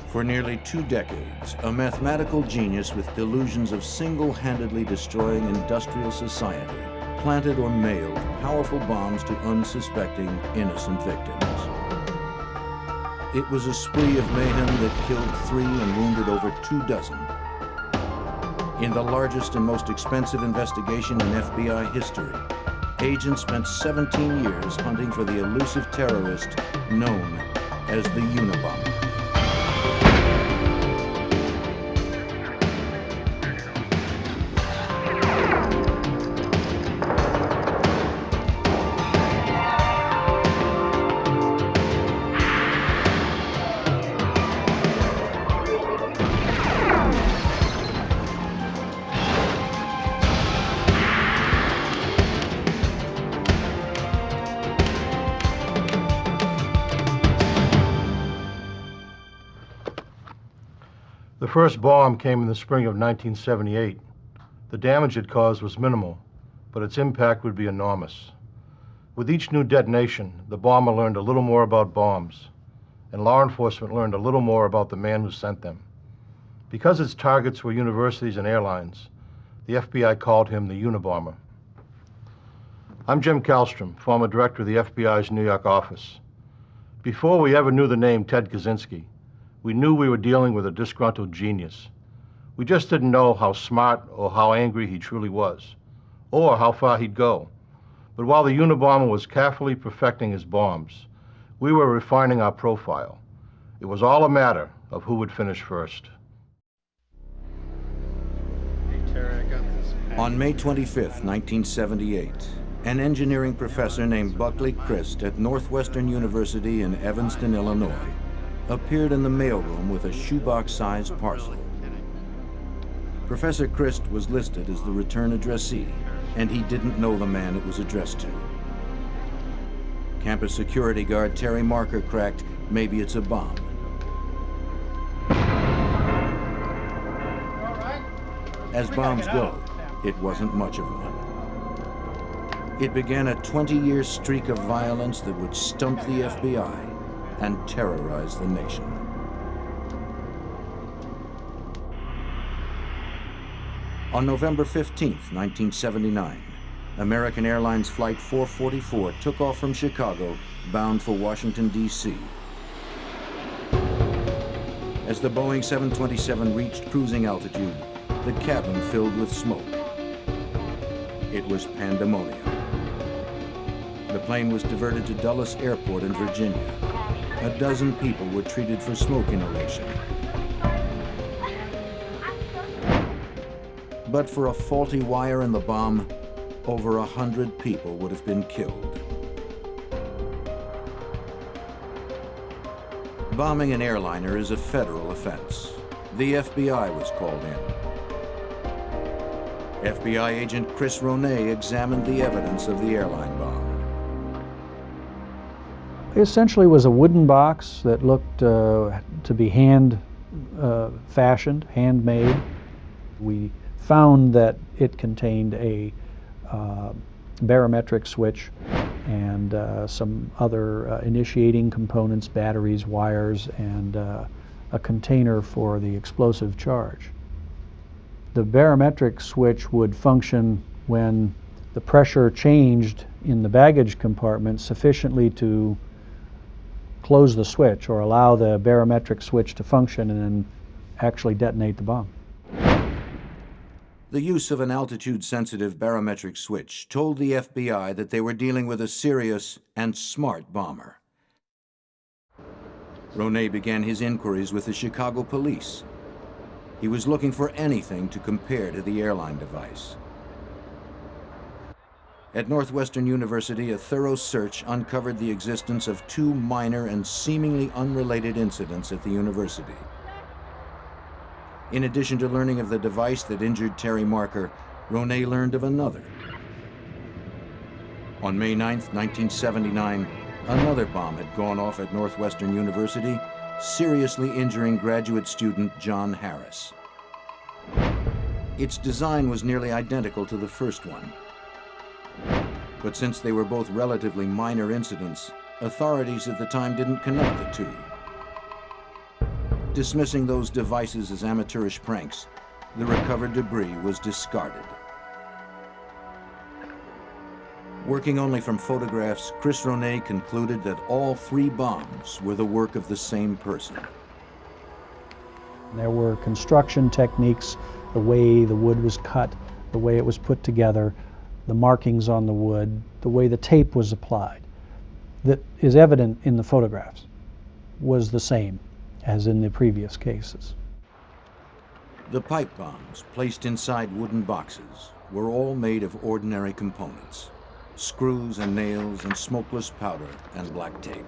For nearly 2 decades, a mathematical genius with delusions of single-handedly destroying industrial society planted or mailed powerful bombs to unsuspecting, innocent victims. It was a spree of mayhem that killed 3 and wounded over 24. In the largest and most expensive investigation in FBI history, agents spent 17 years hunting for the elusive terrorist known as the Unabomber. The first bomb came in the spring of 1978. The damage it caused was minimal, but its impact would be enormous. With each new detonation, the bomber learned a little more about bombs, and law enforcement learned a little more about the man who sent them. Because its targets were universities and airlines, the FBI called him the Unabomber. I'm Jim Kallstrom, former director of the FBI's New York office. Before we ever knew the name Ted Kaczynski, we knew we were dealing with a disgruntled genius. We just didn't know how smart or how angry he truly was, or how far he'd go. But while the Unabomber was carefully perfecting his bombs, we were refining our profile. It was all a matter of who would finish first. Hey, Terry, I got this pack. On May 25, 1978, an engineering professor named Buckley Christ at Northwestern University in Evanston, Illinois, appeared in the mailroom with a shoebox-sized parcel. Professor Christ was listed as the return addressee, and he didn't know the man it was addressed to. Campus security guard Terry Marker cracked, "Maybe it's a bomb." As bombs go, it wasn't much of one. It began a 20-year streak of violence that would stump the FBI and terrorize the nation. On November 15, 1979, American Airlines Flight 444 took off from Chicago, bound for Washington, D.C. As the Boeing 727 reached cruising altitude, the cabin filled with smoke. It was pandemonium. The plane was diverted to Dulles Airport in Virginia. A dozen people were treated for smoke inhalation. But for a faulty wire in the bomb, over 100 people would have been killed. Bombing an airliner is a federal offense. The FBI was called in. FBI agent Chris Ronay examined the evidence of the airline bomb. It essentially was a wooden box that looked to be hand-fashioned, handmade. We found that it contained a barometric switch and some other initiating components, batteries, wires, and a container for the explosive charge. The barometric switch would function when the pressure changed in the baggage compartment sufficiently to close the switch or allow the barometric switch to function and then actually detonate the bomb. The use of an altitude-sensitive barometric switch told the FBI that they were dealing with a serious and smart bomber. Ronay began his inquiries with the Chicago police. He was looking for anything to compare to the airline device. At Northwestern University, a thorough search uncovered the existence of 2 minor and seemingly unrelated incidents at the university. In addition to learning of the device that injured Terry Marker, Ronay learned of another. On May 9, 1979, another bomb had gone off at Northwestern University, seriously injuring graduate student John Harris. Its design was nearly identical to the first one. But since they were both relatively minor incidents, authorities at the time didn't connect the two. Dismissing those devices as amateurish pranks, the recovered debris was discarded. Working only from photographs, Chris Ronay concluded that all 3 bombs were the work of the same person. There were construction techniques, the way the wood was cut, the way it was put together, the markings on the wood, the way the tape was applied, that is evident in the photographs, was the same as in the previous cases. The pipe bombs, placed inside wooden boxes, were all made of ordinary components: screws and nails and smokeless powder and black tape.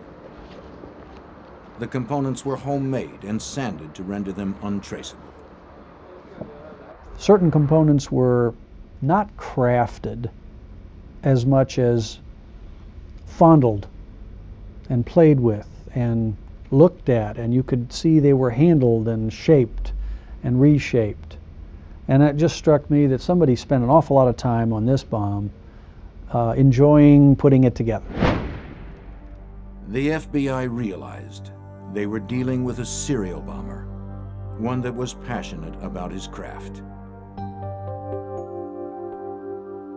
The components were homemade and sanded to render them untraceable. Certain components were not crafted as much as fondled and played with and looked at, and you could see they were handled and shaped and reshaped. And it just struck me that somebody spent an awful lot of time on this bomb enjoying putting it together. The FBI realized they were dealing with a serial bomber, one that was passionate about his craft.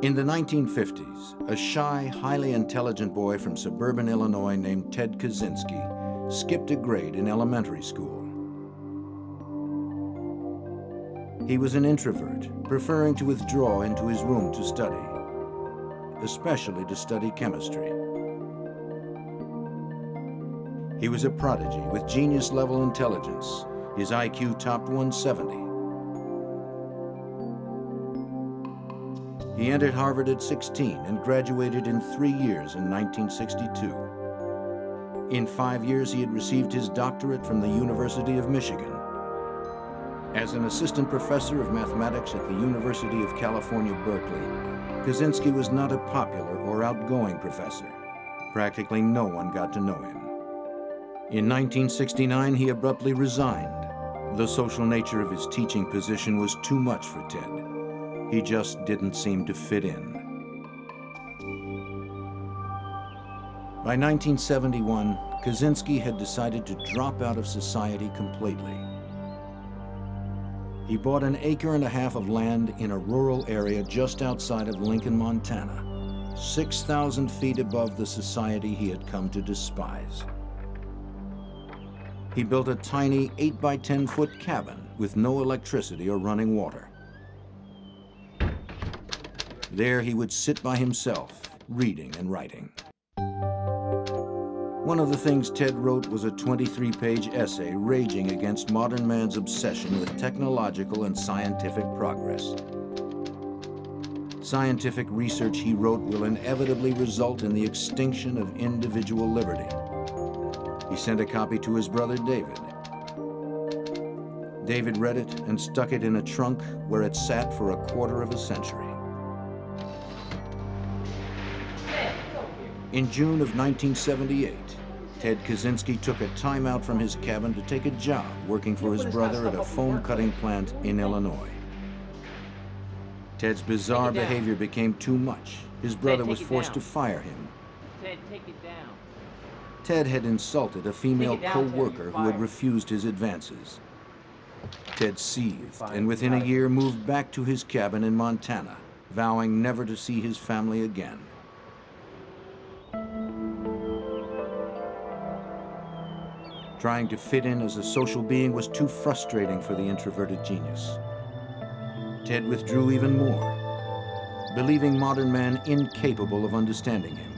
In the 1950s, a shy, highly intelligent boy from suburban Illinois named Ted Kaczynski skipped a grade in elementary school. He was an introvert, preferring to withdraw into his room to study, especially to study chemistry. He was a prodigy with genius-level intelligence. His IQ topped 170. He entered Harvard at 16 and graduated in 3 years in 1962. In 5 years, he had received his doctorate from the University of Michigan. As an assistant professor of mathematics at the University of California, Berkeley, Kaczynski was not a popular or outgoing professor. Practically no one got to know him. In 1969, he abruptly resigned. The social nature of his teaching position was too much for Ted. He just didn't seem to fit in. By 1971, Kaczynski had decided to drop out of society completely. He bought an acre and a half of land in a rural area just outside of Lincoln, Montana, 6,000 feet above the society he had come to despise. He built a tiny 8 by 10 foot cabin with no electricity or running water. There he would sit by himself, reading and writing. One of the things Ted wrote was a 23-page essay raging against modern man's obsession with technological and scientific progress. Scientific research, he wrote, will inevitably result in the extinction of individual liberty. He sent a copy to his brother David. David read it and stuck it in a trunk where it sat for a quarter of a century. In June of 1978, Ted Kaczynski took a time out from his cabin to take a job working for his brother at a foam cutting plant in Illinois. Ted's bizarre behavior became too much. His brother was forced to fire him. Ted, take it down. Ted had insulted a female co-worker who had refused his advances. Ted seethed and within a year moved back to his cabin in Montana, vowing never to see his family again. Trying to fit in as a social being was too frustrating for the introverted genius. Ted withdrew even more, believing modern man incapable of understanding him.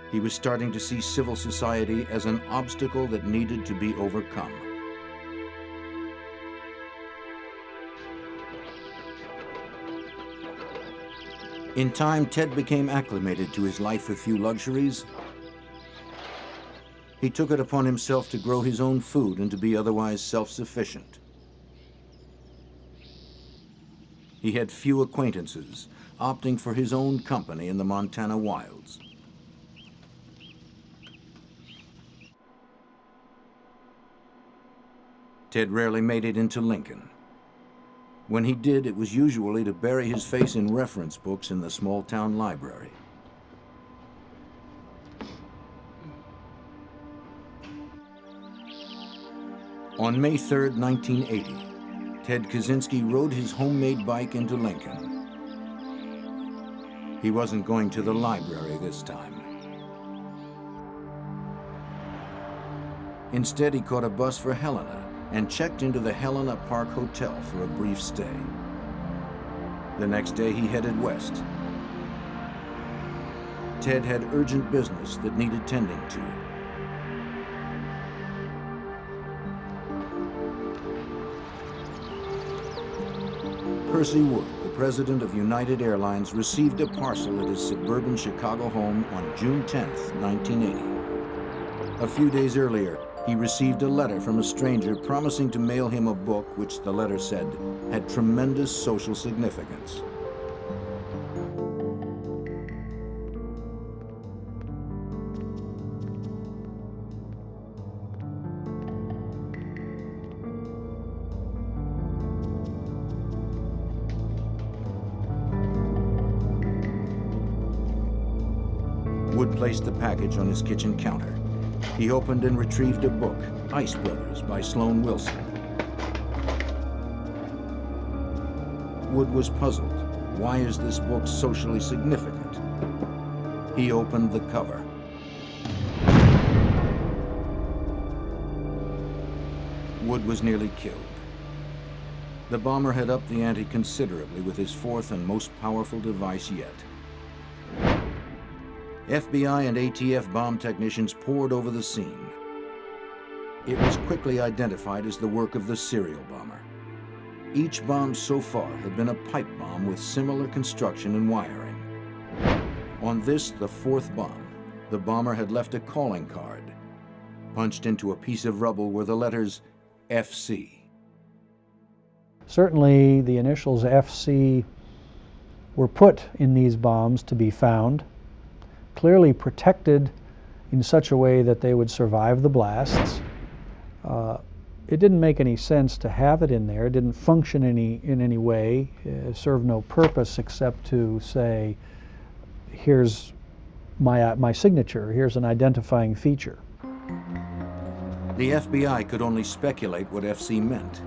He was starting to see civil society as an obstacle that needed to be overcome. In time, Ted became acclimated to his life with few luxuries. He took it upon himself to grow his own food and to be otherwise self-sufficient. He had few acquaintances, opting for his own company in the Montana wilds. Ted rarely made it into Lincoln. When he did, it was usually to bury his face in reference books in the small town library. On May 3, 1980, Ted Kaczynski rode his homemade bike into Lincoln. He wasn't going to the library this time. Instead, he caught a bus for Helena and checked into the Helena Park Hotel for a brief stay. The next day, he headed west. Ted had urgent business that needed tending to. Percy Wood, the president of United Airlines, received a parcel at his suburban Chicago home on June 10, 1980. A few days earlier, he received a letter from a stranger promising to mail him a book which, the letter said, had tremendous social significance. Wood placed the package on his kitchen counter. He opened and retrieved a book, Ice Brothers by Sloan Wilson. Wood was puzzled. Why is this book socially significant? He opened the cover. Wood was nearly killed. The bomber had upped the ante considerably with his fourth and most powerful device yet. FBI and ATF bomb technicians poured over the scene. It was quickly identified as the work of the serial bomber. Each bomb so far had been a pipe bomb with similar construction and wiring. On this, the fourth bomb, the bomber had left a calling card. Punched into a piece of rubble were the letters FC. Certainly the initials FC were put in these bombs to be found, clearly protected in such a way that they would survive the blasts. It didn't make any sense to have it in there. It didn't function in any way. It served no purpose except to say, here's my signature, here's an identifying feature. The FBI could only speculate what FC meant.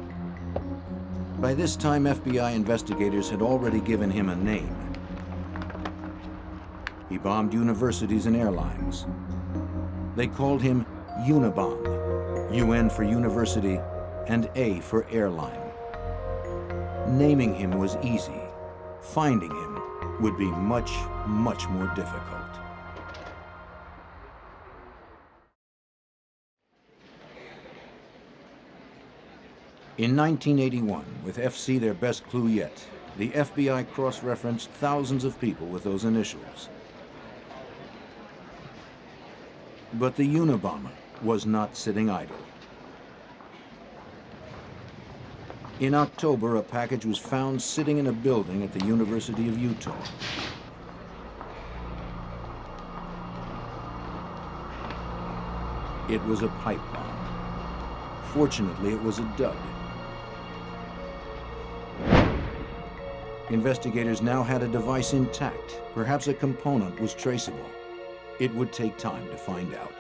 By this time, FBI investigators had already given him a name. He bombed universities and airlines. They called him Unabomber, UN for university, and A for airline. Naming him was easy. Finding him would be much, much more difficult. In 1981, with FC their best clue yet, the FBI cross-referenced thousands of people with those initials. But the Unabomber was not sitting idle. In October, a package was found sitting in a building at the University of Utah. It was a pipe bomb. Fortunately, it was a dud. Investigators now had a device intact. Perhaps a component was traceable. It would take time to find out.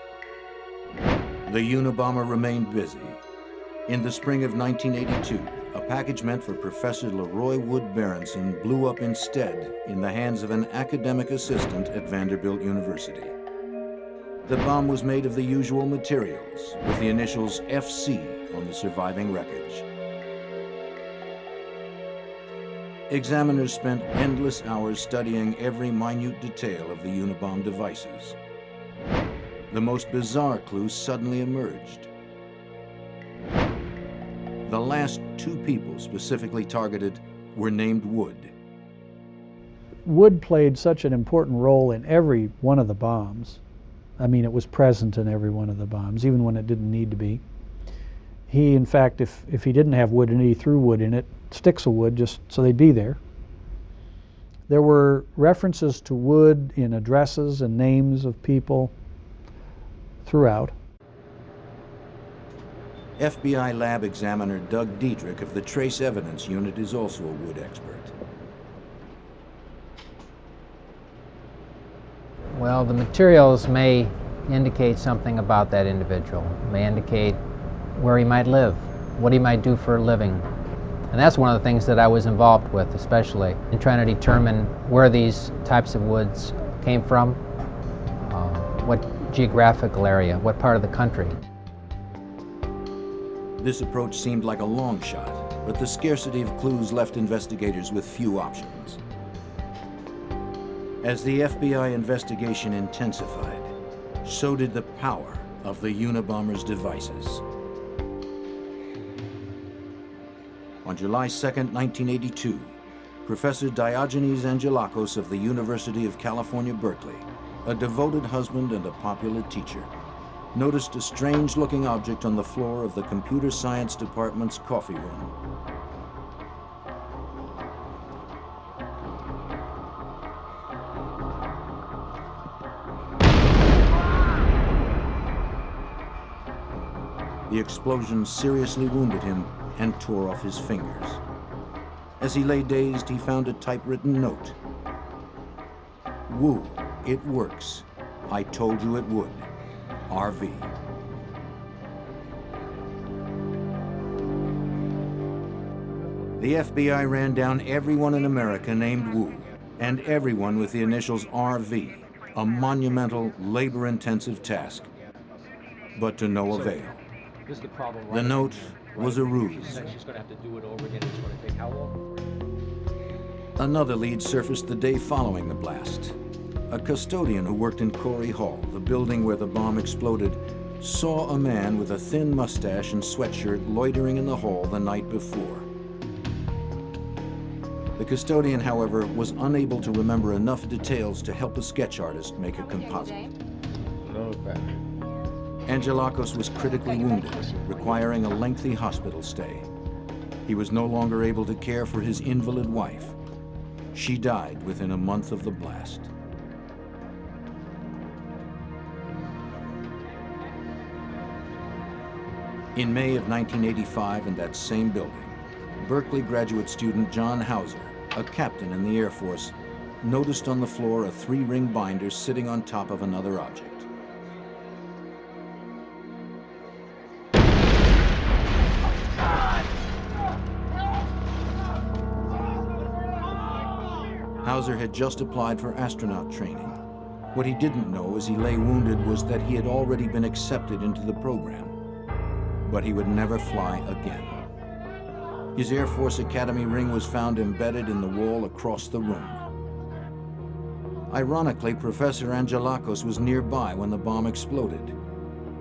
The Unabomber remained busy. In the spring of 1982, a package meant for Professor Leroy Wood Berenson blew up instead in the hands of an academic assistant at Vanderbilt University. The bomb was made of the usual materials, with the initials FC on the surviving wreckage. Examiners spent endless hours studying every minute detail of the Unabomber devices. The most bizarre clue suddenly emerged. The last two people specifically targeted were named Wood. Wood played such an important role in every one of the bombs. I mean, it was present in every one of the bombs, even when it didn't need to be. He, in fact, if he didn't have wood in it, he threw wood in it, sticks of wood, just so they'd be there. There were references to wood in addresses and names of people throughout. FBI lab examiner Doug Diedrich of the Trace Evidence Unit is also a wood expert. Well, the materials may indicate something about that individual, may indicate where he might live, what he might do for a living. And that's one of the things that I was involved with, especially in trying to determine where these types of woods came from, what geographical area, what part of the country. This approach seemed like a long shot, but the scarcity of clues left investigators with few options. As the FBI investigation intensified, so did the power of the Unabomber's devices. On July 2, 1982, Professor Diogenes Angelakos of the University of California, Berkeley, a devoted husband and a popular teacher, noticed a strange-looking object on the floor of the Computer Science Department's coffee room. The explosion seriously wounded him and tore off his fingers. As he lay dazed, he found a typewritten note. "Woo, it works. I told you it would. RV." The FBI ran down everyone in America named Wu, and everyone with the initials RV, a monumental, labor-intensive task, but to no avail. This is the problem, right? The note was a ruse. She's going to have to do it over again. It's going to take how long? Another lead surfaced the day following the blast. A custodian who worked in Corey Hall, the building where the bomb exploded, saw a man with a thin mustache and sweatshirt loitering in the hall the night before. The custodian, however, was unable to remember enough details to help a sketch artist make a composite. No better. Angelakos was critically wounded, requiring a lengthy hospital stay. He was no longer able to care for his invalid wife. She died within a month of the blast. In May of 1985, in that same building, Berkeley graduate student John Hauser, a captain in the Air Force, noticed on the floor a 3-ring binder sitting on top of another object. Hauser had just applied for astronaut training. What he didn't know as he lay wounded was that he had already been accepted into the program. But he would never fly again. His Air Force Academy ring was found embedded in the wall across the room. Ironically, Professor Angelakos was nearby when the bomb exploded.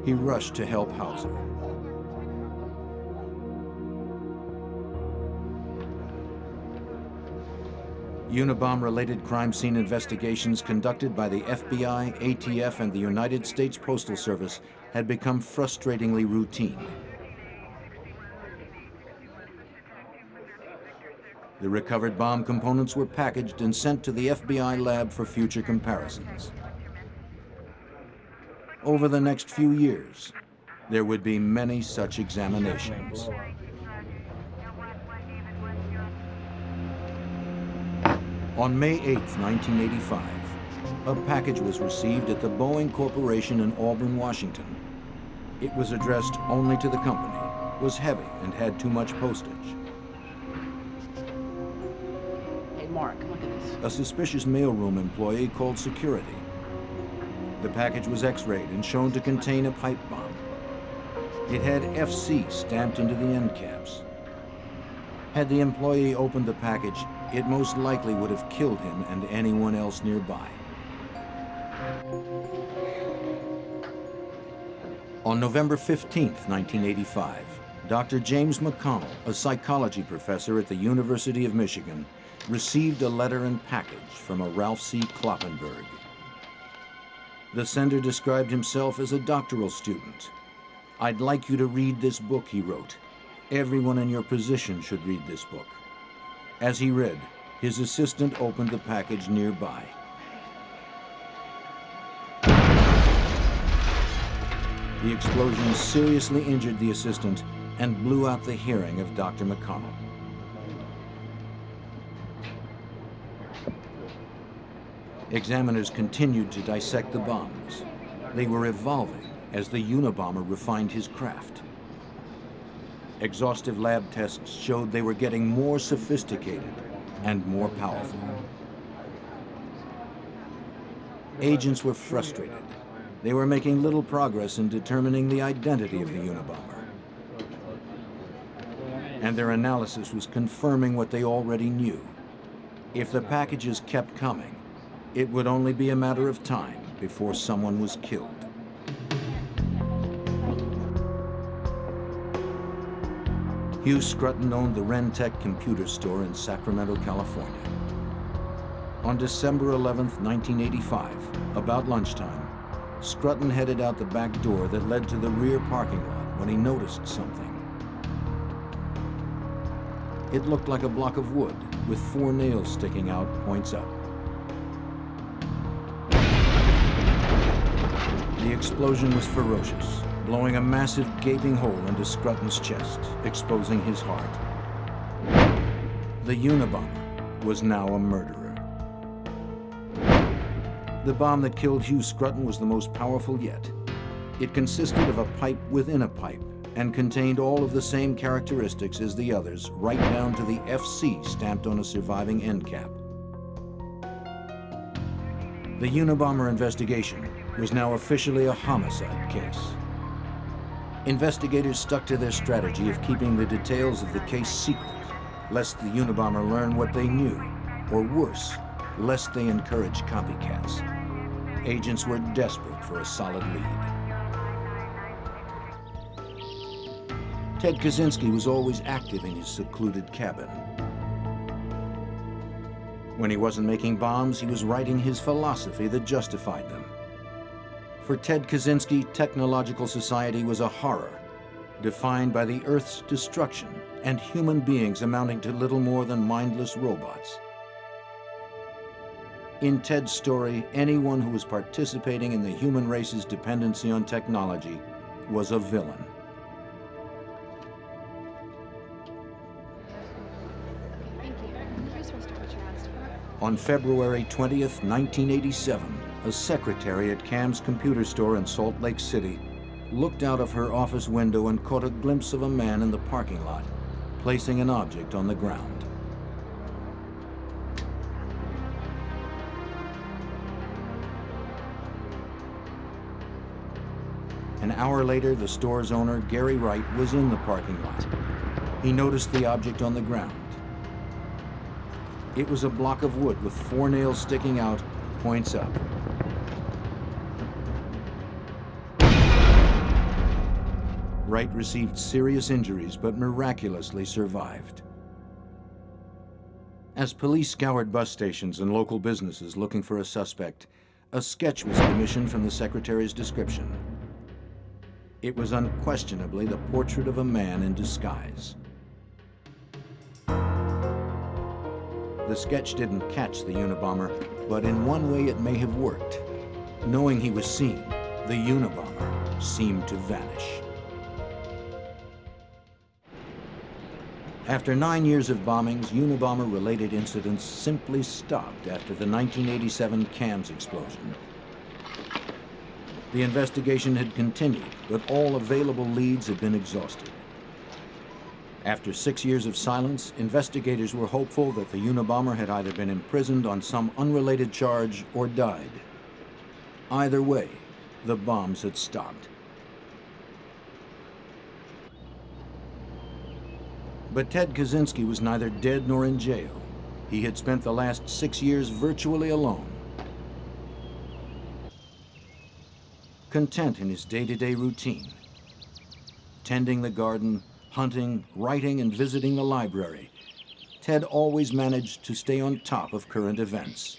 He rushed to help Hauser. Unabomber-related crime scene investigations conducted by the FBI, ATF, and the United States Postal Service had become frustratingly routine. The recovered bomb components were packaged and sent to the FBI lab for future comparisons. Over the next few years, there would be many such examinations. On May 8, 1985, a package was received at the Boeing Corporation in Auburn, Washington. It was addressed only to the company, was heavy, and had too much postage. Hey, Mark, look at this. A suspicious mailroom employee called security. The package was x-rayed and shown to contain a pipe bomb. It had FC stamped into the end caps. Had the employee opened the package, it most likely would have killed him and anyone else nearby. On November 15, 1985, Dr. James McConnell, a psychology professor at the University of Michigan, received a letter and package from a Ralph C. Kloppenberg. The sender described himself as a doctoral student. "I'd like you to read this book," he wrote. "Everyone in your position should read this book." As he read, his assistant opened the package nearby. The explosion seriously injured the assistant and blew out the hearing of Dr. McConnell. Examiners continued to dissect the bombs. They were evolving as the Unabomber refined his craft. Exhaustive lab tests showed they were getting more sophisticated and more powerful. Agents were frustrated. They were making little progress in determining the identity of the Unabomber. And their analysis was confirming what they already knew. If the packages kept coming, it would only be a matter of time before someone was killed. Hugh Scruton owned the Rentec computer store in Sacramento, California. On December 11th, 1985, about lunchtime, Scruton headed out the back door that led to the rear parking lot when he noticed something. It looked like a block of wood with 4 nails sticking out, points up. The explosion was ferocious, blowing a massive gaping hole into Scruton's chest, exposing his heart. The Unabomber was now a murderer. The bomb that killed Hugh Scruton was the most powerful yet. It consisted of a pipe within a pipe and contained all of the same characteristics as the others, right down to the FC stamped on a surviving end cap. The Unabomber investigation was now officially a homicide case. Investigators stuck to their strategy of keeping the details of the case secret, lest the Unabomber learn what they knew, or worse, lest they encourage copycats. Agents were desperate for a solid lead. Ted Kaczynski was always active in his secluded cabin. When he wasn't making bombs, he was writing his philosophy that justified them. For Ted Kaczynski, technological society was a horror, defined by the Earth's destruction and human beings amounting to little more than mindless robots. In Ted's story, anyone who was participating in the human race's dependency on technology was a villain. On February 20th, 1987, a secretary at Cam's computer store in Salt Lake City looked out of her office window and caught a glimpse of a man in the parking lot, placing an object on the ground. An hour later, the store's owner, Gary Wright, was in the parking lot. He noticed the object on the ground. It was a block of wood with 4 nails sticking out, points up. Wright received serious injuries, but miraculously survived. As police scoured bus stations and local businesses looking for a suspect, a sketch was commissioned from the secretary's description. It was unquestionably the portrait of a man in disguise. The sketch didn't catch the Unabomber, but in one way it may have worked. Knowing he was seen, the Unabomber seemed to vanish. After 9 years of bombings, Unabomber-related incidents simply stopped after the 1987 Cams explosion. The investigation had continued, but all available leads had been exhausted. After 6 years of silence, investigators were hopeful that the Unabomber had either been imprisoned on some unrelated charge or died. Either way, the bombs had stopped. But Ted Kaczynski was neither dead nor in jail. He had spent the last 6 years virtually alone. Content in his day-to-day routine. Tending the garden, hunting, writing, and visiting the library, Ted always managed to stay on top of current events.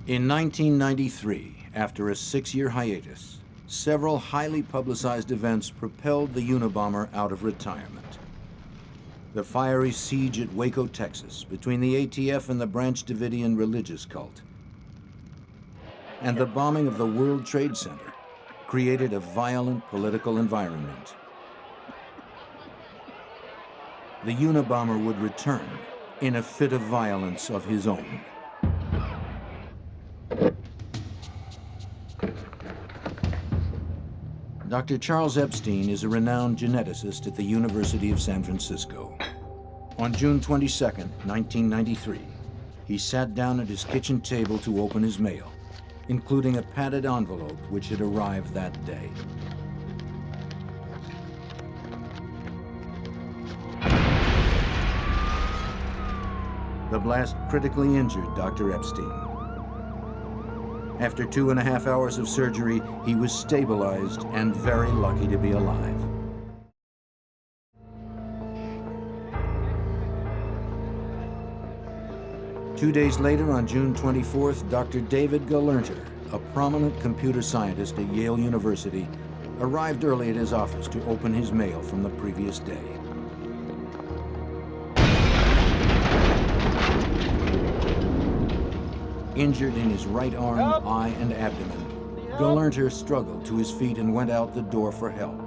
In 1993, after a 6-year hiatus, several highly publicized events propelled the Unabomber out of retirement. The fiery siege at Waco, Texas, between the ATF and the Branch Davidian religious cult, and the bombing of the World Trade Center created a violent political environment. The Unabomber would return in a fit of violence of his own. Dr. Charles Epstein is a renowned geneticist at the University of San Francisco. On June 22, 1993, he sat down at his kitchen table to open his mail, including a padded envelope which had arrived that day. The blast critically injured Dr. Epstein. After 2.5 hours of surgery, he was stabilized and very lucky to be alive. Two days later, on June 24th, Dr. David Galernter, a prominent computer scientist at Yale University, arrived early at his office to open his mail from the previous day. Injured in his right arm, eye, and abdomen, Galernter struggled to his feet and went out the door for help.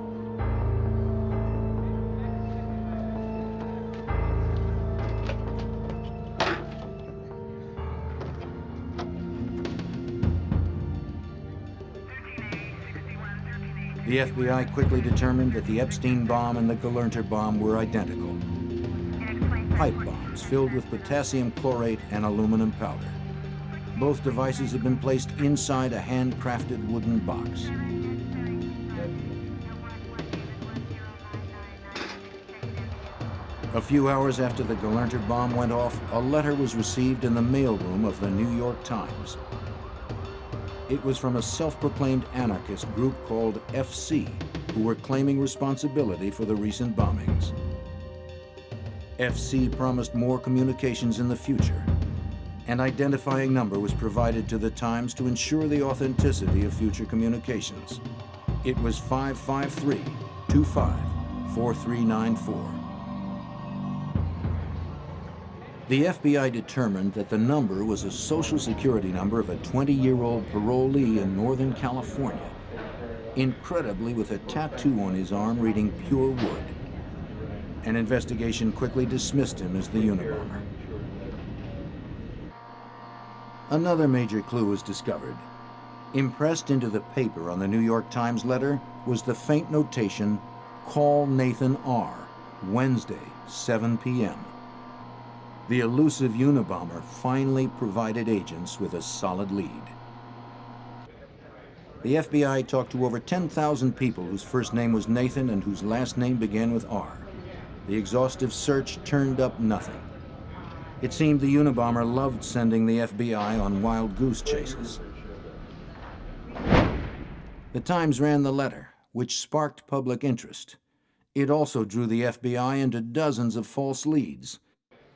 The FBI quickly determined that the Epstein bomb and the Galernter bomb were identical. Pipe bombs filled with potassium chlorate and aluminum powder. Both devices had been placed inside a handcrafted wooden box. A few hours after the Galernter bomb went off, a letter was received in the mailroom of the New York Times. It was from a self-proclaimed anarchist group called FC, who were claiming responsibility for the recent bombings. FC promised more communications in the future. An identifying number was provided to the Times to ensure the authenticity of future communications. It was 553-25-4394. The FBI determined that the number was a Social Security number of a 20-year-old parolee in Northern California, incredibly with a tattoo on his arm reading "Pure Wood." An investigation quickly dismissed him as the Unabomber. Another major clue was discovered. Impressed into the paper on the New York Times letter was the faint notation, "Call Nathan R., Wednesday, 7 p.m. The elusive Unabomber finally provided agents with a solid lead. The FBI talked to over 10,000 people whose first name was Nathan and whose last name began with R. The exhaustive search turned up nothing. It seemed the Unabomber loved sending the FBI on wild goose chases. The Times ran the letter, which sparked public interest. It also drew the FBI into dozens of false leads.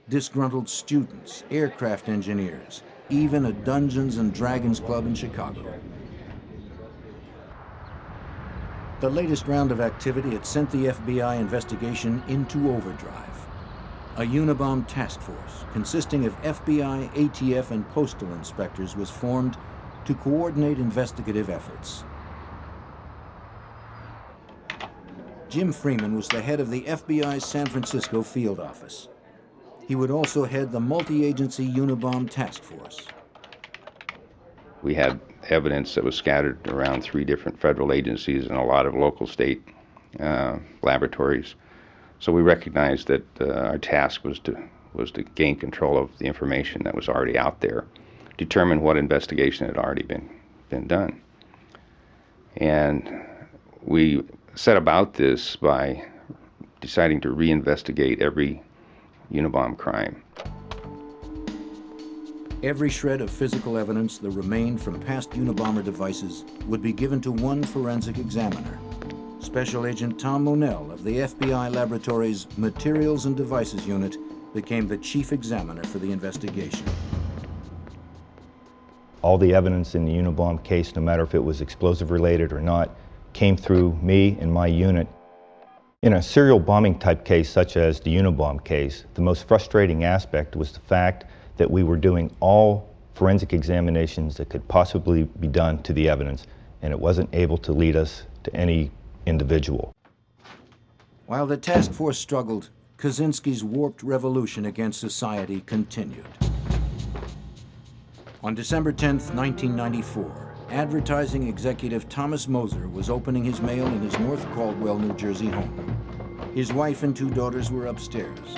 Disgruntled students, aircraft engineers, even a Dungeons and Dragons club in Chicago. The latest round of activity had sent the FBI investigation into overdrive. A Unabomb task force consisting of FBI, ATF, and postal inspectors was formed to coordinate investigative efforts. Jim Freeman was the head of the FBI's San Francisco field office. He would also head the multi-agency Unabomb task force. We had evidence that was scattered around 3 different federal agencies and a lot of local state laboratories. So we recognized that our task was to gain control of the information that was already out there, determine what investigation had already been done. And we set about this by deciding to reinvestigate every Unabomb crime. Every shred of physical evidence that remained from past Unabomber devices would be given to one forensic examiner. Special Agent Tom Monell of the FBI Laboratories Materials and Devices Unit became the chief examiner for the investigation. All the evidence in the Unabomb case, no matter if it was explosive related or not, came through me and my unit. In a serial bombing type case such as the Unabomb case, the most frustrating aspect was the fact that we were doing all forensic examinations that could possibly be done to the evidence, and it wasn't able to lead us to any individual. While the task force struggled, Kaczynski's warped revolution against society continued. On December 10, 1994, advertising executive Thomas Moser was opening his mail in his North Caldwell, New Jersey home. His wife and 2 daughters were upstairs.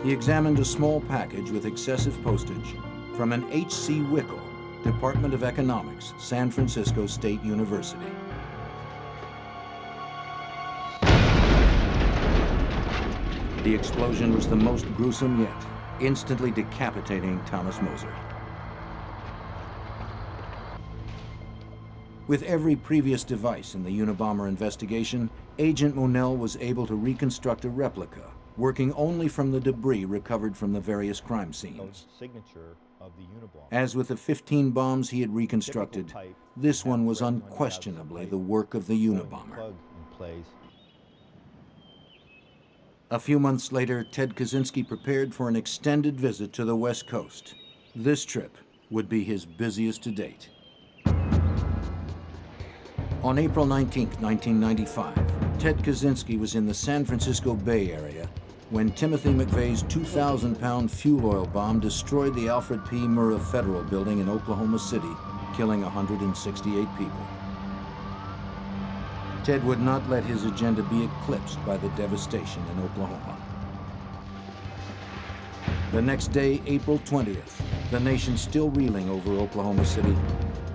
He examined a small package with excessive postage from an H.C. Wickel, Department of Economics, San Francisco State University. The explosion was the most gruesome yet, instantly decapitating Thomas Moser. With every previous device in the Unabomber investigation, Agent Monell was able to reconstruct a replica, working only from the debris recovered from the various crime scenes. Signature of the Unabomber. As with the 15 bombs he had reconstructed, this one was unquestionably the work of the Unabomber. A few months later, Ted Kaczynski prepared for an extended visit to the West Coast. This trip would be his busiest to date. On April 19, 1995, Ted Kaczynski was in the San Francisco Bay Area when Timothy McVeigh's 2,000-pound fuel oil bomb destroyed the Alfred P. Murrah Federal Building in Oklahoma City, killing 168 people. Ted would not let his agenda be eclipsed by the devastation in Oklahoma. The next day, April 20th, the nation still reeling over Oklahoma City,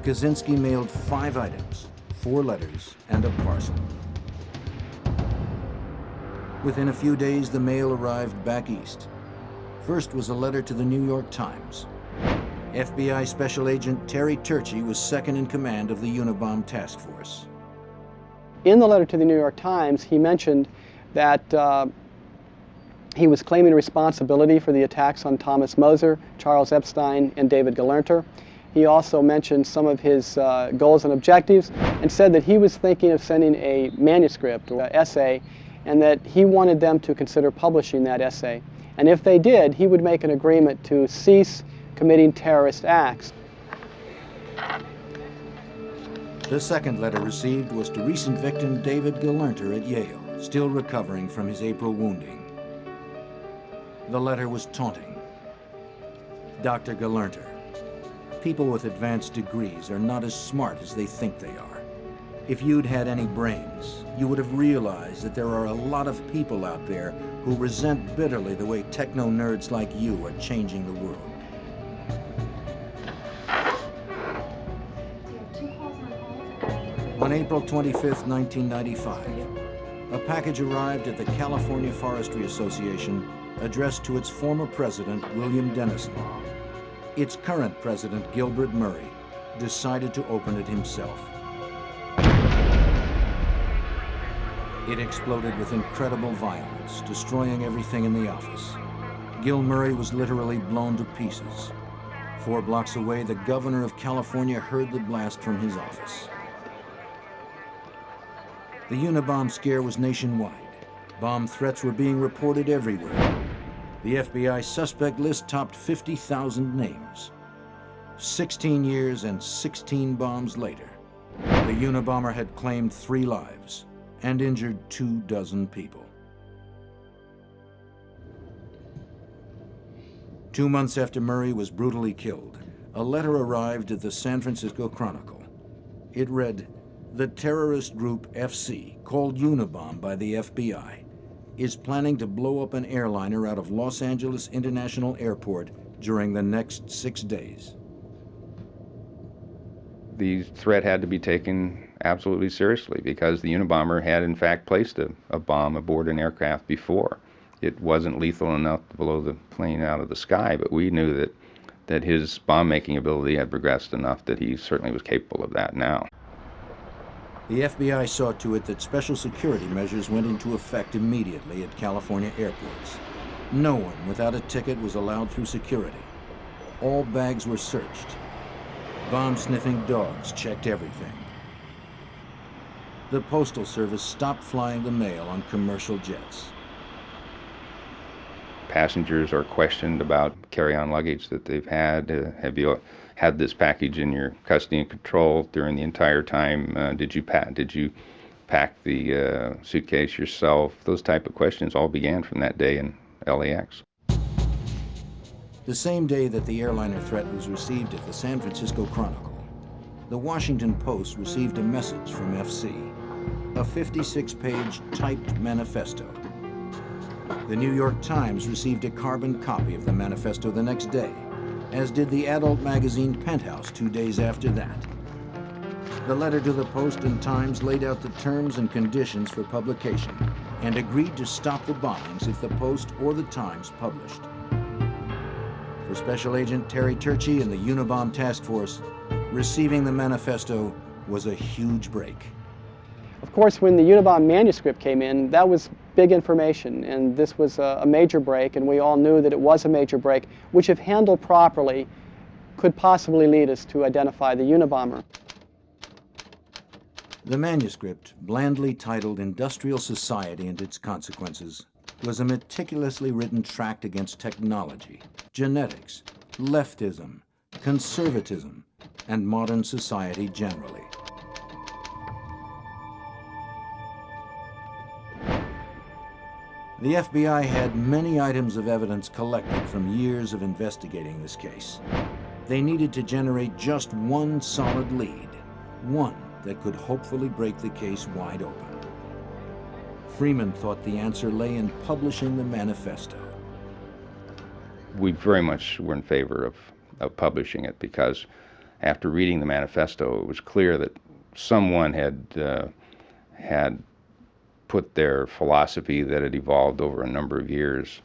Kaczynski mailed 5 items, 4 letters, and a parcel. Within a few days, the mail arrived back east. First was a letter to the New York Times. FBI Special Agent Terry Turchie was second in command of the Unabomber Task Force. In the letter to the New York Times, he mentioned that he was claiming responsibility for the attacks on Thomas Moser, Charles Epstein, and David Galerter. He also mentioned some of his goals and objectives and said that he was thinking of sending a manuscript or essay and that he wanted them to consider publishing that essay. And if they did, he would make an agreement to cease committing terrorist acts. The second letter received was to recent victim David Galerter at Yale, still recovering from his April wounding. The letter was taunting. Dr. Galerter, people with advanced degrees are not as smart as they think they are. If you'd had any brains, you would have realized that there are a lot of people out there who resent bitterly the way techno-nerds like you are changing the world. On April 25, 1995, a package arrived at the California Forestry Association addressed to its former president, William Dennison. Its current president, Gilbert Murray, decided to open it himself. It exploded with incredible violence, destroying everything in the office. Gil Murray was literally blown to pieces. 4 blocks away, the governor of California heard the blast from his office. The Unabomber scare was nationwide. Bomb threats were being reported everywhere. The FBI suspect list topped 50,000 names. 16 years and 16 bombs later, the Unabomber had claimed 3 lives and injured 24 people. 2 months after Murray was brutally killed, a letter arrived at the San Francisco Chronicle. It read, "The terrorist group FC, called Unabomber by the FBI, is planning to blow up an airliner out of Los Angeles International Airport during the next 6 days." The threat had to be taken absolutely seriously because the Unabomber had in fact placed a bomb aboard an aircraft before. It wasn't lethal enough to blow the plane out of the sky, but we knew that his bomb-making ability had progressed enough that he certainly was capable of that now. The FBI saw to it that special security measures went into effect immediately at California airports. No one without a ticket was allowed through security. All bags were searched. Bomb-sniffing dogs checked everything. The Postal Service stopped flying the mail on commercial jets. Passengers are questioned about carry-on luggage that they've had. Have you had this package in your custody and control during the entire time? Did you pack the suitcase yourself? Those type of questions all began from that day in LAX. The same day that the airliner threat was received at the San Francisco Chronicle, the Washington Post received a message from FC, a 56-page typed manifesto. The New York Times received a carbon copy of the manifesto the next day, as did the adult magazine Penthouse 2 days after that. The letter to the Post and Times laid out the terms and conditions for publication and agreed to stop the bombings if the Post or the Times published. For Special Agent Terry Turchi and the Unabomber Task Force, receiving the manifesto was a huge break. Of course, when the Unabomber manuscript came in, that was big information, and this was a major break, and we all knew that it was a major break, which if handled properly, could possibly lead us to identify the Unabomber. The manuscript, blandly titled Industrial Society and Its Consequences, was a meticulously written tract against technology, genetics, leftism, conservatism, and modern society generally. The FBI had many items of evidence collected from years of investigating this case. They needed to generate just one solid lead, one that could hopefully break the case wide open. Freeman thought the answer lay in publishing the manifesto. We very much were in favor of publishing it because after reading the manifesto, it was clear that someone had put their philosophy that had evolved over a number of years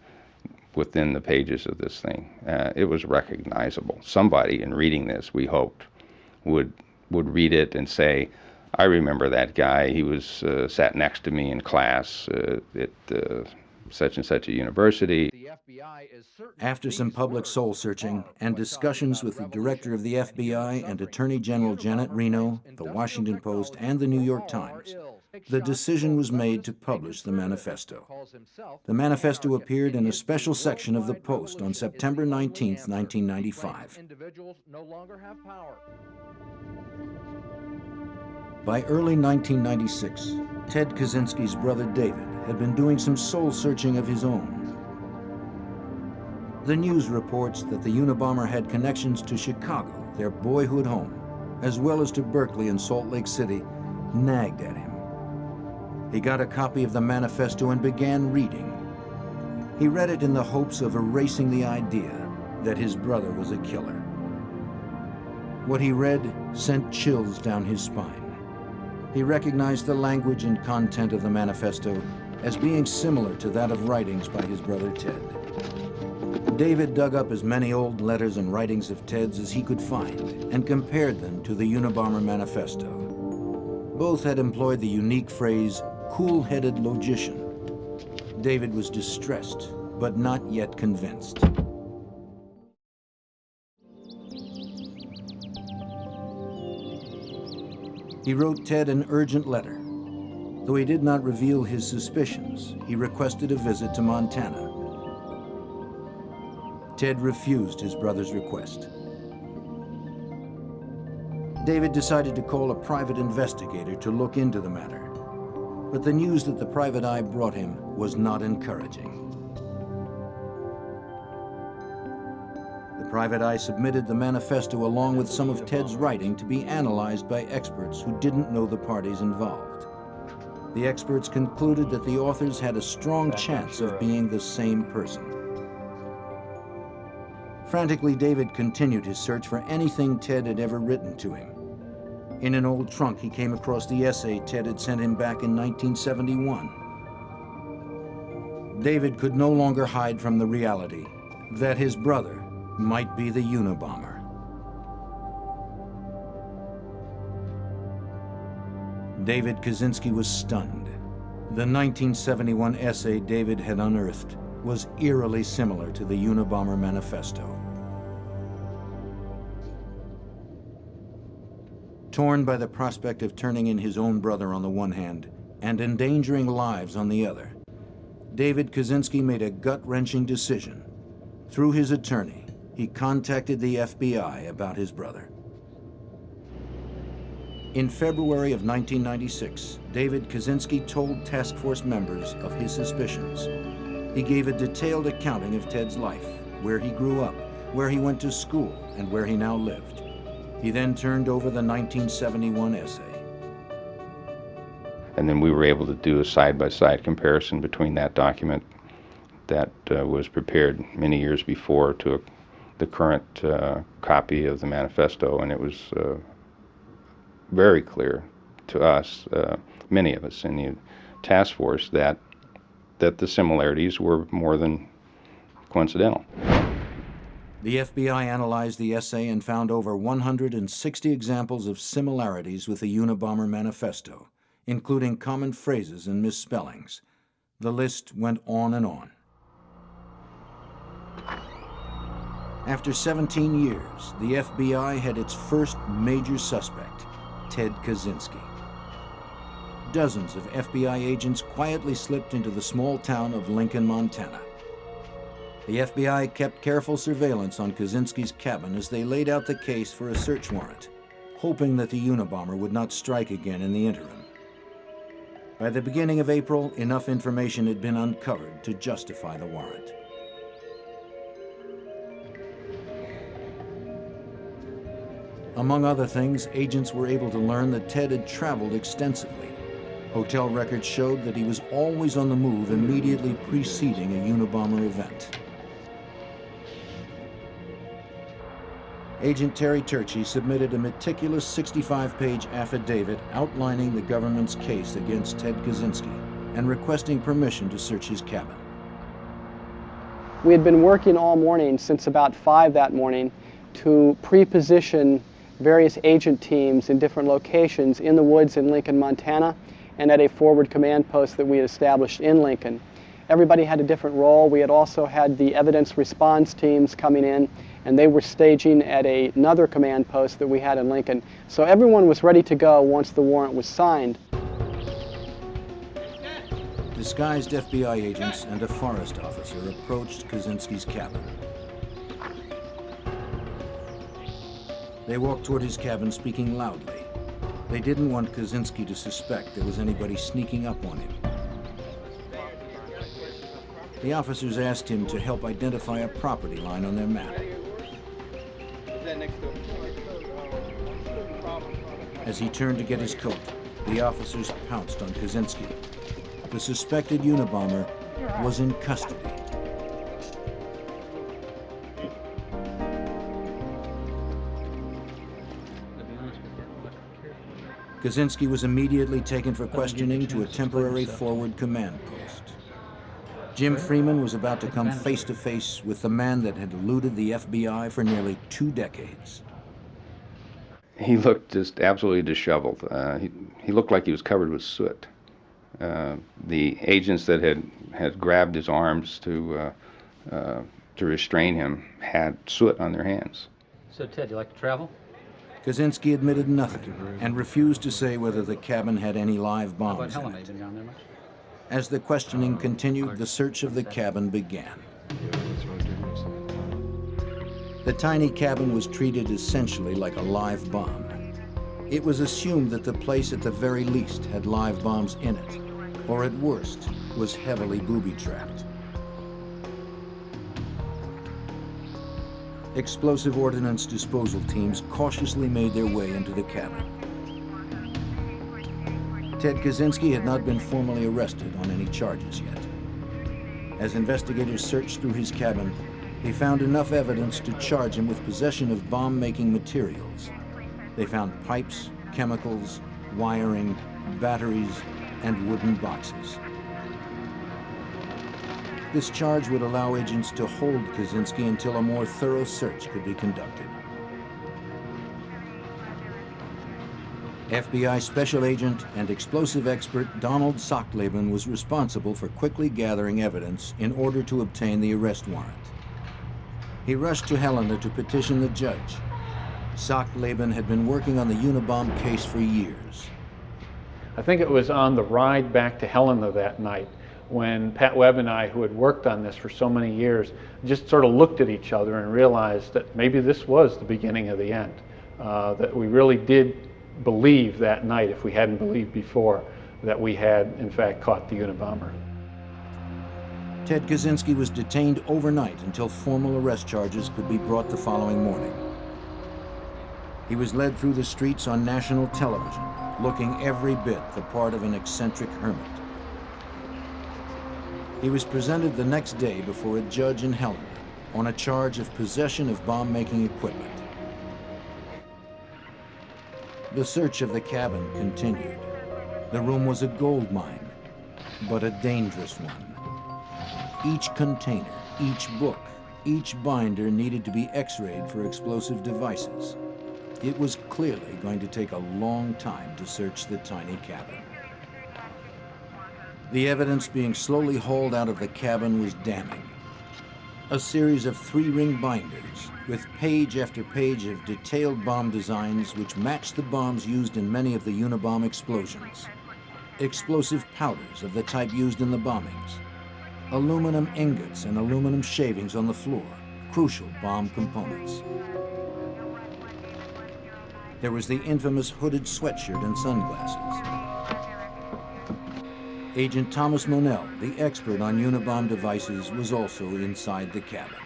within the pages of this thing. It was recognizable. Somebody in reading this, we hoped, would read it and say, I remember that guy. He was sat next to me in class at such and such a university. After some public soul searching and discussions with the director of the FBI and Attorney General Janet Reno, the Washington Post, and the New York Times, the decision was made to publish the manifesto. The manifesto appeared in a special section of the Post on September 19, 1995. By early 1996, Ted Kaczynski's brother David had been doing some soul searching of his own. The news reports that the Unabomber had connections to Chicago, their boyhood home, as well as to Berkeley and Salt Lake City, nagged at him. He got a copy of the manifesto and began reading. He read it in the hopes of erasing the idea that his brother was a killer. What he read sent chills down his spine. He recognized the language and content of the manifesto as being similar to that of writings by his brother Ted. David dug up as many old letters and writings of Ted's as he could find and compared them to the Unabomber manifesto. Both had employed the unique phrase, cool-headed logician. David was distressed, but not yet convinced. He wrote Ted an urgent letter. Though he did not reveal his suspicions, he requested a visit to Montana. Ted refused his brother's request. David decided to call a private investigator to look into the matter, but the news that the private eye brought him was not encouraging. The private eye submitted the manifesto along with some of Ted's writing to be analyzed by experts who didn't know the parties involved. The experts concluded that the authors had a strong chance of being the same person. Frantically, David continued his search for anything Ted had ever written to him. In an old trunk, he came across the essay Ted had sent him back in 1971. David could no longer hide from the reality that his brother might be the Unabomber. David Kaczynski was stunned. The 1971 essay David had unearthed was eerily similar to the Unabomber manifesto. Torn by the prospect of turning in his own brother on the one hand and endangering lives on the other, David Kaczynski made a gut-wrenching decision. Through his attorney, he contacted the FBI about his brother. In February of 1996, David Kaczynski told task force members of his suspicions. He gave a detailed accounting of Ted's life, where he grew up, where he went to school, and where he now lived. He then turned over the 1971 essay. And then we were able to do a side-by-side comparison between that document that was prepared many years before to the current copy of the Manifesto, and it was very clear to us, many of us in the task force, that the similarities were more than coincidental. The FBI analyzed the essay and found over 160 examples of similarities with the Unabomber Manifesto, including common phrases and misspellings. The list went on and on. After 17 years, the FBI had its first major suspect, Ted Kaczynski. Dozens of FBI agents quietly slipped into the small town of Lincoln, Montana. The FBI kept careful surveillance on Kaczynski's cabin as they laid out the case for a search warrant, hoping that the Unabomber would not strike again in the interim. By the beginning of April, enough information had been uncovered to justify the warrant. Among other things, agents were able to learn that Ted had traveled extensively. Hotel records showed that he was always on the move immediately preceding a Unabomber event. Agent Terry Turchi submitted a meticulous 65-page affidavit outlining the government's case against Ted Kaczynski and requesting permission to search his cabin. We had been working all morning, since about 5 that morning, to pre-position various agent teams in different locations in the woods in Lincoln, Montana, and at a forward command post that we had established in Lincoln. Everybody had a different role. We had also had the evidence response teams coming in, and they were staging at another command post that we had in Lincoln. So everyone was ready to go once the warrant was signed. Disguised FBI agents and a forest officer approached Kaczynski's cabin. They walked toward his cabin speaking loudly. They didn't want Kaczynski to suspect there was anybody sneaking up on him. The officers asked him to help identify a property line on their map. As he turned to get his coat, the officers pounced on Kaczynski. The suspected Unabomber was in custody. Kaczynski was immediately taken for questioning to a temporary forward command post. Jim Freeman was about to come face to face with the man that had eluded the FBI for nearly 2 decades. He looked just absolutely disheveled. He looked like he was covered with soot. The agents that had grabbed his arms to restrain him had soot on their hands. So, Ted, you like to travel? Kaczynski admitted nothing and refused to say whether the cabin had any live How about bombs in Helena? You it. been down there much? As the questioning continued, the search of the cabin began. The tiny cabin was treated essentially like a live bomb. It was assumed that the place at the very least had live bombs in it, or at worst, was heavily booby-trapped. Explosive ordnance disposal teams cautiously made their way into the cabin. Ted Kaczynski had not been formally arrested on any charges yet. As investigators searched through his cabin, they found enough evidence to charge him with possession of bomb-making materials. They found pipes, chemicals, wiring, batteries, and wooden boxes. This charge would allow agents to hold Kaczynski until a more thorough search could be conducted. FBI Special Agent and explosive expert Donald Sockleben was responsible for quickly gathering evidence in order to obtain the arrest warrant. He rushed to Helena to petition the judge. Sockleben had been working on the Unabomber case for years. I think it was on the ride back to Helena that night when Pat Webb and I, who had worked on this for so many years, just sort of looked at each other and realized that maybe this was the beginning of the end. That we really did believe that night, if we hadn't believed before, that we had in fact caught the Unabomber. Ted Kaczynski was detained overnight until formal arrest charges could be brought the following morning. He was led through the streets on national television, looking every bit the part of an eccentric hermit. He was presented the next day before a judge in Helena on a charge of possession of bomb-making equipment. The search of the cabin continued. The room was a gold mine, but a dangerous one. Each container, each book, each binder needed to be x-rayed for explosive devices. It was clearly going to take a long time to search the tiny cabin. The evidence being slowly hauled out of the cabin was damning. A series of 3-ring binders with page after page of detailed bomb designs which matched the bombs used in many of the Unabomber explosions. Explosive powders of the type used in the bombings. Aluminum ingots and aluminum shavings on the floor, crucial bomb components. There was the infamous hooded sweatshirt and sunglasses. Agent Thomas Monell, the expert on Unabomber devices, was also inside the cabin.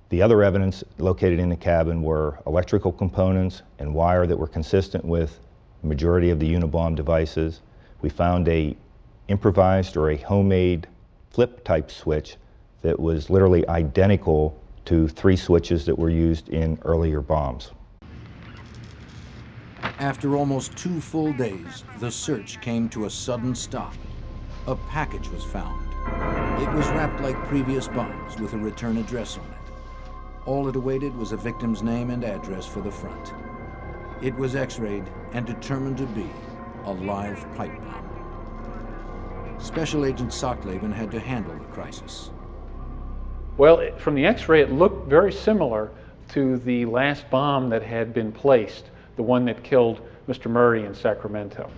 The other evidence located in the cabin were electrical components and wire that were consistent with the majority of the Unabomber devices. We found a improvised or a homemade flip-type switch that was literally identical to 3 switches that were used in earlier bombs. After almost 2 full days, the search came to a sudden stop. A package was found. It was wrapped like previous bombs with a return address on it. All it awaited was a victim's name and address for the front. It was x-rayed and determined to be a live pipe bomb. Special Agent Sockleben had to handle the crisis. Well, from the x-ray, it looked very similar to the last bomb that had been placed, the one that killed Mr. Murray in Sacramento.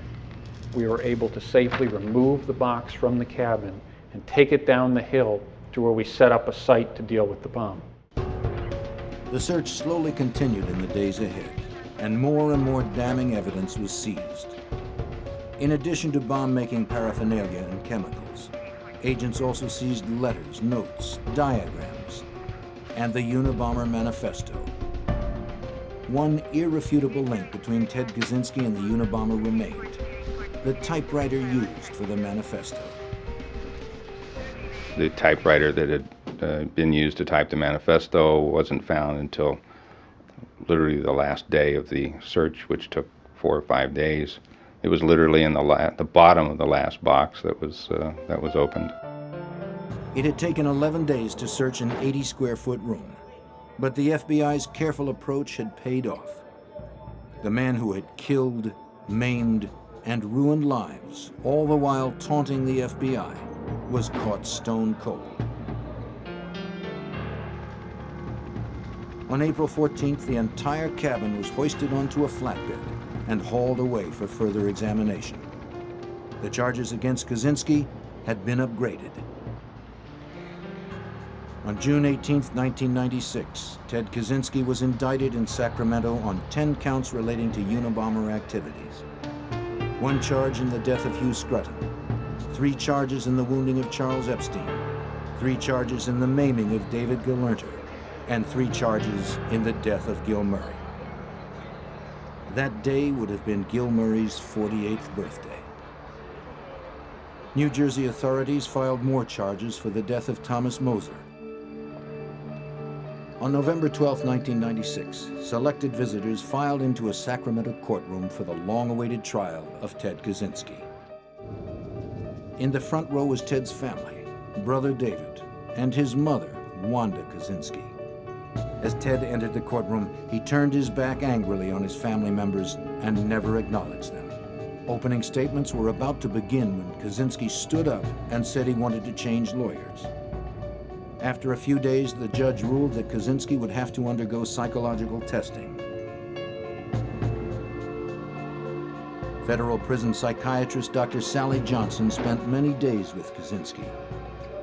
We were able to safely remove the box from the cabin and take it down the hill to where we set up a site to deal with the bomb. The search slowly continued in the days ahead, and more damning evidence was seized. In addition to bomb-making paraphernalia and chemicals, agents also seized letters, notes, diagrams, and the Unabomber Manifesto. One irrefutable link between Ted Kaczynski and the Unabomber remained: the typewriter used for the manifesto. The typewriter that had been used to type the manifesto wasn't found until literally the last day of the search, which took 4 or 5 days. It was literally in the bottom of the last box that was opened. It had taken 11 days to search an 80-square-foot room. But the FBI's careful approach had paid off. The man who had killed, maimed, and ruined lives, all the while taunting the FBI, was caught stone cold. On April 14th, the entire cabin was hoisted onto a flatbed and hauled away for further examination. The charges against Kaczynski had been upgraded. On June 18, 1996, Ted Kaczynski was indicted in Sacramento on 10 counts relating to Unabomber activities. 1 charge in the death of Hugh Scruton, 3 charges in the wounding of Charles Epstein, 3 charges in the maiming of David Galerter, and 3 charges in the death of Gil Murray. That day would have been Gil Murray's 48th birthday. New Jersey authorities filed more charges for the death of Thomas Moser. On November 12, 1996, selected visitors filed into a Sacramento courtroom for the long-awaited trial of Ted Kaczynski. In the front row was Ted's family, brother David, and his mother, Wanda Kaczynski. As Ted entered the courtroom, he turned his back angrily on his family members and never acknowledged them. Opening statements were about to begin when Kaczynski stood up and said he wanted to change lawyers. After a few days, the judge ruled that Kaczynski would have to undergo psychological testing. Federal prison psychiatrist Dr. Sally Johnson spent many days with Kaczynski.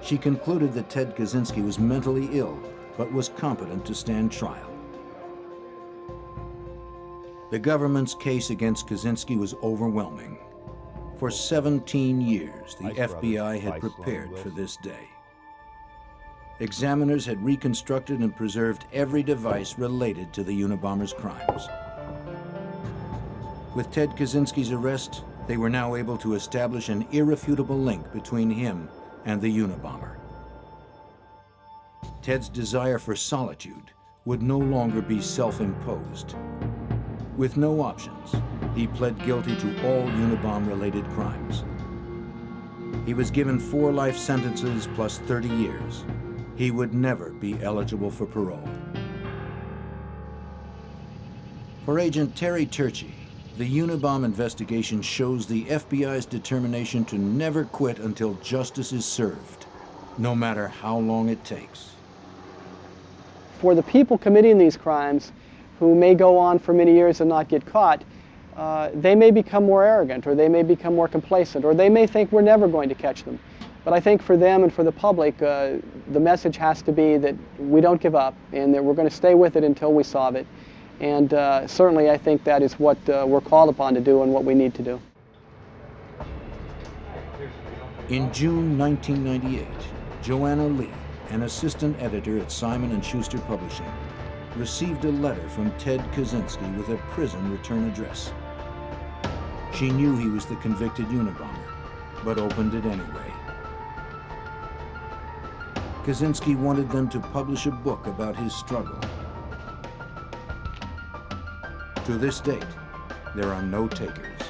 She concluded that Ted Kaczynski was mentally ill, but was competent to stand trial. The government's case against Kaczynski was overwhelming. For 17 years, the FBI had prepared for this day. examiners had reconstructed and preserved every device related to the Unabomber's crimes. With Ted Kaczynski's arrest, they were now able to establish an irrefutable link between him and the Unabomber. Ted's desire for solitude would no longer be self-imposed. With no options, he pled guilty to all Unabomber-related crimes. He was given 4 life sentences plus 30 years. He would never be eligible for parole. For Agent Terry Turchi, the Unabomber investigation shows the FBI's determination to never quit until justice is served, no matter how long it takes. For the people committing these crimes, who may go on for many years and not get caught, they may become more arrogant, or they may become more complacent, or they may think we're never going to catch them. But I think for them and for the public, the message has to be that we don't give up and that we're going to stay with it until we solve it. And certainly I think that is what we're called upon to do and what we need to do. In June 1998, Joanna Lee, an assistant editor at Simon & Schuster Publishing, received a letter from Ted Kaczynski with a prison return address. She knew he was the convicted Unabomber, but opened it anyway. Kaczynski wanted them to publish a book about his struggle. To this date, there are no takers.